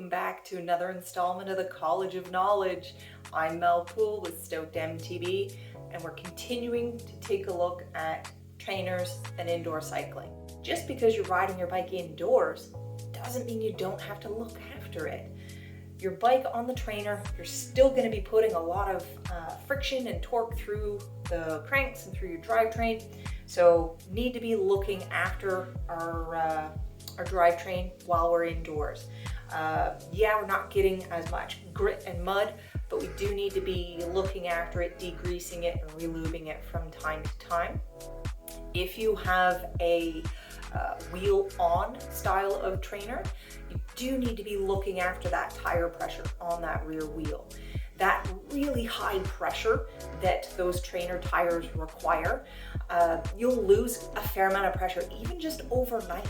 welcome back to another installment of the College of Knowledge. I'm Mel Poel with Stoked MTB, and we're continuing to take a look at trainers and indoor cycling. Just because you're riding your bike indoors doesn't mean you don't have to look after it. Your bike on the trainer, you're still going to be putting a lot of friction and torque through the cranks and through your drivetrain, so need to be looking after our drivetrain while we're indoors. Yeah, we're not getting as much grit and mud, but we do need to be looking after it, degreasing it, and re-lubing it from time to time. If you have a wheel-on style of trainer, you do need to be looking after that tire pressure on that rear wheel. That really high pressure that those trainer tires require, you'll lose a fair amount of pressure even just overnight.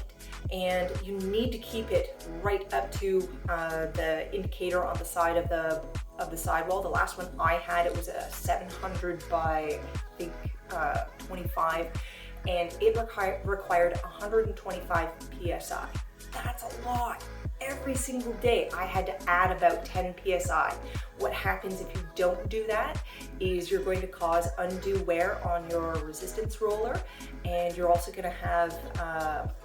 And you need to keep it right up to the indicator on the side of the sidewall. The last one I had, it was a 700 by I think 25, and it required 125 psi. That's a lot. Every single day I had to add about 10 psi. What happens if you don't do that is you're going to cause undue wear on your resistance roller, and you're also going to have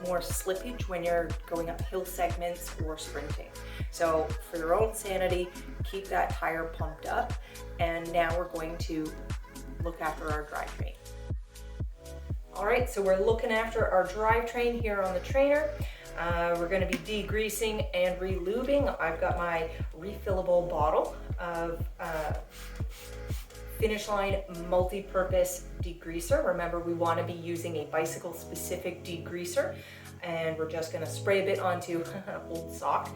more slippage when you're going up hill segments or sprinting. So for your own sanity, keep that tire pumped up. And now we're going to look after our drivetrain. All right, so we're looking after our drivetrain here on the trainer. We're going to be degreasing and re-lubing. I've got my refillable bottle of Finish Line multi-purpose degreaser. Remember, we want to be using a bicycle specific degreaser, and we're just going to spray a bit onto an old sock.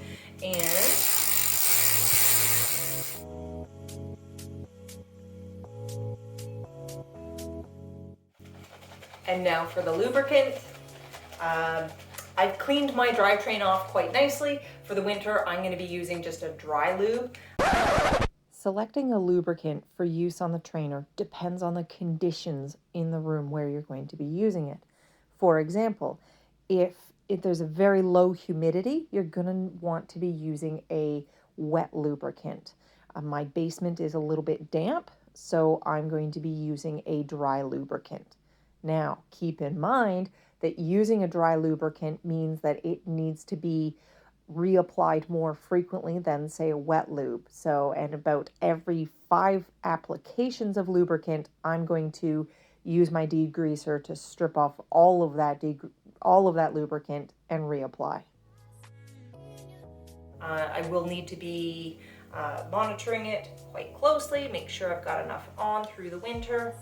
And now for the lubricant. I've cleaned my drivetrain off quite nicely. For the winter, I'm going to be using just a dry lube. Selecting a lubricant for use on the trainer depends on the conditions in the room where you're going to be using it. For example, if there's a very low humidity, you're going to want to be using a wet lubricant. My basement is a little bit damp, so I'm going to be using a dry lubricant. Now, keep in mind that using a dry lubricant means that it needs to be reapplied more frequently than, say, a wet lube. So, and about every 5 applications of lubricant, I'm going to use my degreaser to strip off all of that lubricant and reapply. I will need to be monitoring it quite closely, make sure I've got enough on through the winter.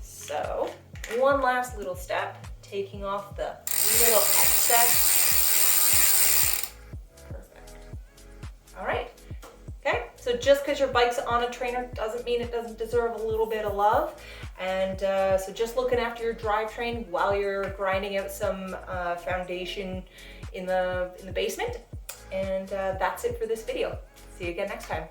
So, one last little step, taking off the little excess. Perfect. All right. Okay, so just because your bike's on a trainer doesn't mean it doesn't deserve a little bit of love. And so just looking after your drivetrain while you're grinding out some foundation in the basement. And that's it for this video. See you again next time.